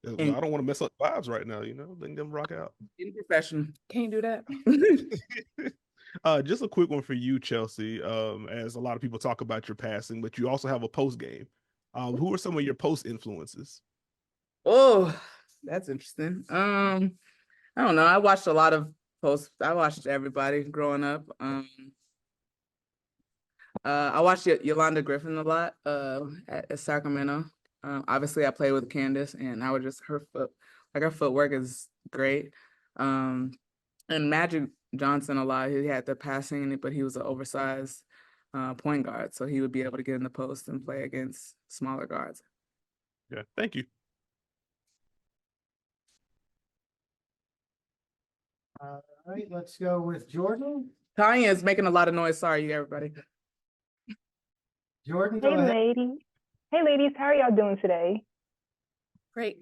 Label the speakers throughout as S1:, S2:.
S1: I don't want to mess up vibes right now, Letting them rock out.
S2: In professional.
S3: Can't do that.
S1: Just a quick one for you, Chelsea. As a lot of people talk about your passing, but you also have a post game. Who are some of your post influences?
S2: Oh, that's interesting. I don't know. I watched a lot of posts. I watched everybody growing up. I watched Yolanda Griffin a lot at Sacramento. Obviously, I played with Candace, and I would just her footwork is great. And Magic Johnson a lot. He had the passing, but he was an oversized point guard, so he would be able to get in the post and play against smaller guards.
S1: Yeah, thank you.
S4: All right, let's go with Jordan.
S2: Tanya is making a lot of noise. Sorry, everybody.
S4: Jordan, go
S5: Hey,
S4: ahead.
S5: ladies. Hey, ladies. How are y'all doing today?
S3: Great.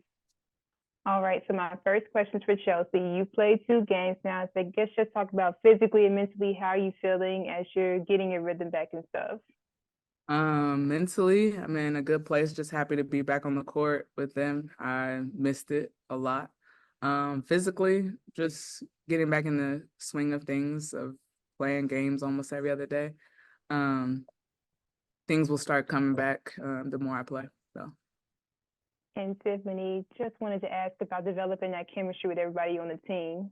S5: All right. So my first question is for Chelsea. You played 2 games now. So I guess just talk about physically and mentally. How are you feeling as you're getting your rhythm back and stuff?
S2: Mentally, I'm in a good place. Just happy to be back on the court with them. I missed it a lot. Physically, just getting back in the swing of things, of playing games almost every other day. Things will start coming back the more I play. So.
S5: And Tiffany, just wanted to ask about developing that chemistry with everybody on the team.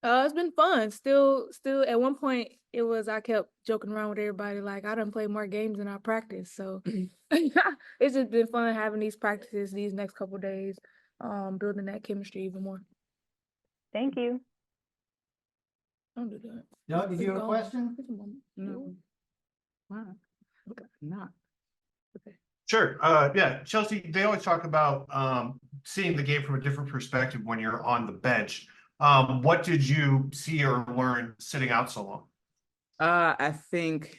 S3: It's been fun. Still at one point I kept joking around with everybody like I done played more games than I practiced. So it's just been fun having these practices these next couple of days, building that chemistry even more.
S5: Thank you.
S3: Don't do that.
S4: Doug, did you have a question?
S2: No. Wow. Okay. Not. Okay.
S6: Sure. Yeah, Chelsea, they always talk about seeing the game from a different perspective when you're on the bench. What did you see or learn sitting out so long?
S2: I think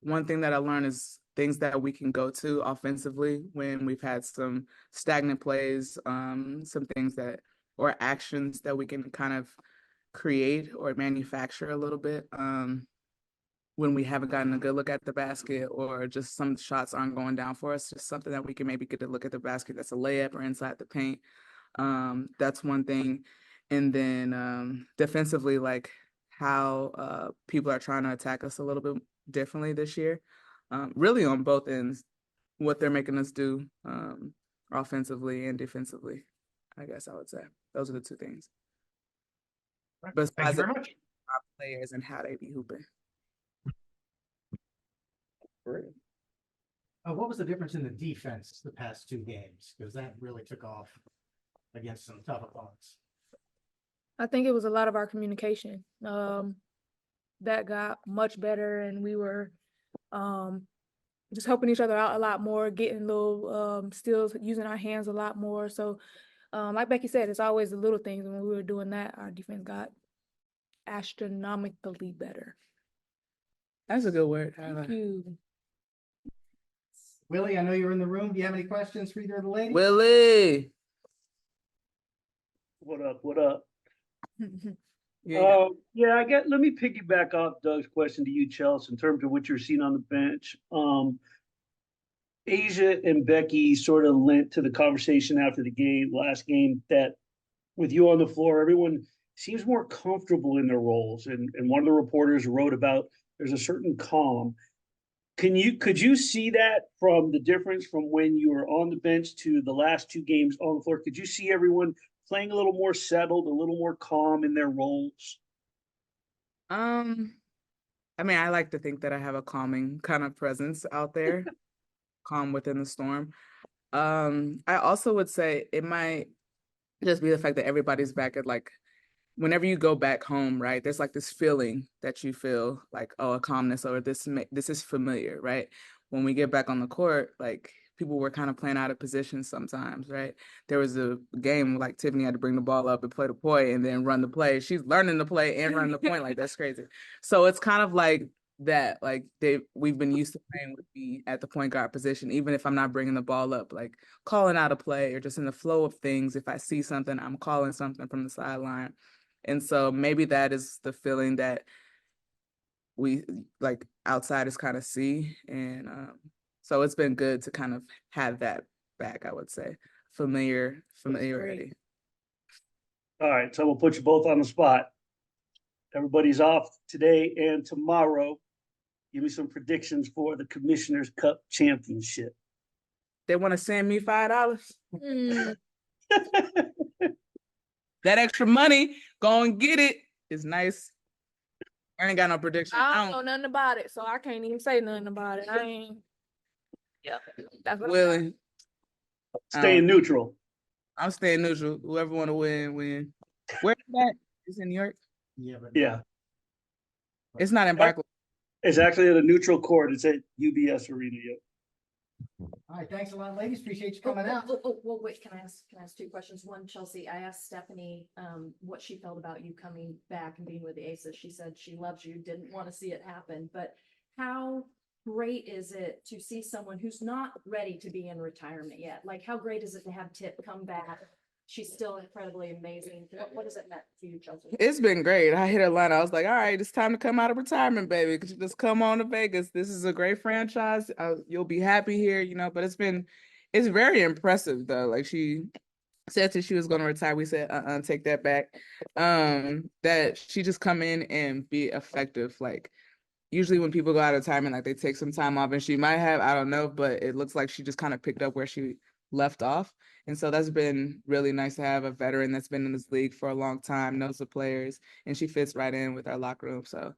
S2: one thing that I learned is things that we can go to offensively when we've had some stagnant plays, some things or actions that we can kind of create or manufacture a little bit. When we haven't gotten a good look at the basket or just some shots aren't going down for us, just something that we can maybe get a look at the basket that's a layup or inside the paint. That's one thing. And then defensively, like how people are trying to attack us a little bit differently this year, really on both ends, what they're making us do offensively and defensively, I guess I would say. Those are the 2 things.
S6: Right. Thank you very much.
S2: Our players and how they be hooping.
S4: What was the difference in the defense the past 2 games? Because that really took off against some tough opponents.
S3: I think it was a lot of our communication that got much better, and we were just helping each other out a lot more, getting little steals, using our hands a lot more. So like Becky said, it's always the little things. When we were doing that, our defense got astronomically better.
S2: That's a good word.
S3: Thank you.
S4: Willie, I know you're in the room. Do you have any questions for either of the ladies?
S2: Willie.
S7: What up? What up?
S2: Yeah.
S7: Let me piggyback off Doug's question to you, Chelsea, in terms of what you're seeing on the bench. Asia and Becky sort of lent to the conversation after the last game, that with you on the floor, everyone seems more comfortable in their roles. And one of the reporters wrote about there's a certain calm. Could you see that from the difference from when you were on the bench to the last 2 games on the floor? Could you see everyone playing a little more settled, a little more calm in their roles?
S2: I mean, I like to think that I have a calming kind of presence out there, calm within the storm. I also would say it might just be the fact that everybody's back at like, whenever you go back home, right, there's like this feeling that you feel like, oh, a calmness, or this is familiar, right? When we get back on the court, like people were kind of playing out of position sometimes, right? There was a game like Tiffany had to bring the ball up and play the point and then run the play. She's learning to play and run the point. Like, that's crazy. So it's kind of like that, like we've been used to playing with me at the point guard position, even if I'm not bringing the ball up, like calling out a play or just in the flow of things. If I see something, I'm calling something from the sideline. And so maybe that is the feeling that we like outsiders kind of see. And so it's been good to kind of have that back, I would say. I familiarity.
S7: All right, so we'll put you both on the spot. Everybody's off today and tomorrow. Give me some predictions for the Commissioner's Cup Championship.
S2: They want to send me $5.
S3: Mm,
S2: That extra money, go and get it. It's nice. I ain't got no prediction.
S3: I don't know nothing about it, so I can't even say nothing about it. I ain't. Yeah, that's what I got.
S2: Willing.
S7: Staying neutral.
S2: I'm staying neutral. Whoever want to win, win. Where's that? It's in New York.
S4: Yeah, but
S7: Yeah,
S2: It's not in Barclays.
S7: it's actually at a neutral court. It's at UBS Arena. Yep.
S4: all right, thanks a lot, ladies. Appreciate you coming out.
S8: Well, wait, can I ask two questions? One, Chelsea, I asked Stephanie what she felt about you coming back and being with the Aces. She said she loves you, didn't want to see it happen, but how great is it to see someone who's not ready to be in retirement yet? Like, how great is it to have Tip come back? She's still incredibly amazing. What does it mean to you, Chelsea?
S2: It's been great. I hit Atlanta. I was like, all right, it's time to come out of retirement, baby. Could you just come on to Vegas? This is a great franchise. You'll be happy here, but it's very impressive though. Like she said that she was going to retire. We said, take that back. That she just come in and be effective. Like usually when people go out of retirement, like they take some time off and she might have, I don't know, but it looks like she just kind of picked up where she left off. And so that's been really nice to have a veteran that's been in this league for a long time, knows the players, and she fits right in with our locker room. So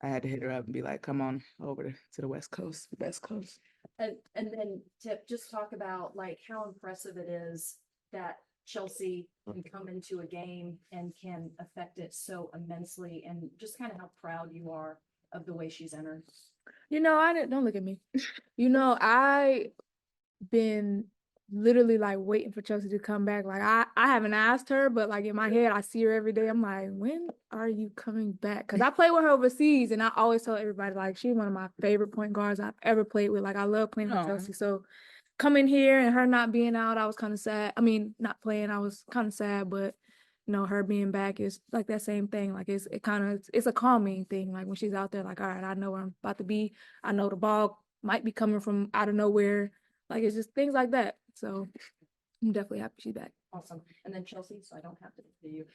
S2: I had to hit her up and be like, come on over to the West Coast, the best coast.
S8: And then Tip, just talk about like how impressive it is that Chelsea can come into a game and can affect it so immensely, and just kind of how proud you are of the way she's entered.
S3: Don't look at me. I been literally like waiting for Chelsea to come back. Like I haven't asked her, but like in my head, I see her every day. I'm like, when are you coming back? Because I played with her overseas, and I always tell everybody like she's one of my favorite point guards I've ever played with. Like I love playing with Chelsea. So coming here and her not being out, I was kind of sad. I mean, not playing, I was kind of sad, but her being back is like that same thing. Like it's a calming thing. Like when she's out there, like, all right, I know where I'm about to be. I know the ball might be coming from out of nowhere. Like it's just things like that. So I'm definitely happy she's back.
S8: Awesome. And then Chelsea, so I don't have to do you.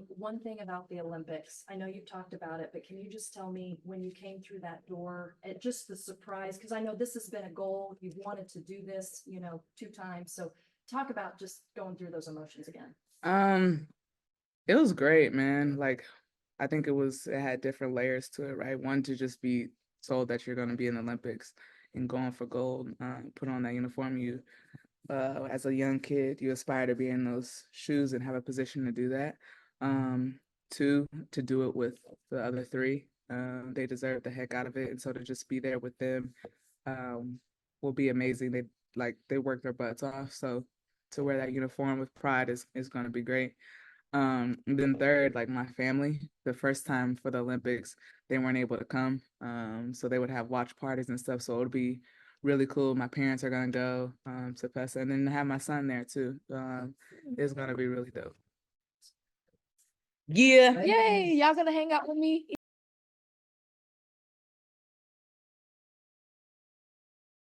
S8: One thing about the Olympics, I know you've talked about it, but can you just tell me when you came through that door, just the surprise, because I know this has been a goal. You've wanted to do this, 2 times. So talk about just going through those emotions again.
S2: It was great, man. Like I think it had different layers to it, right? One, to just be told that you're going to be in the Olympics and going for gold, put on that uniform. You, as a young kid, you aspire to be in those shoes and have a position to do that. 2, to do it with the other 3. They deserve the heck out of it. And so to just be there with them will be amazing. They work their butts off. So to wear that uniform with pride is going to be great. And then 3rd, like my family, the first time for the Olympics, they weren't able to come. So they would have watch parties and stuff. So it'll be really cool. My parents are going to go to Pesa, and then have my son there too. It's going to be really dope. Yeah.
S3: Yay, y'all gonna hang out with me?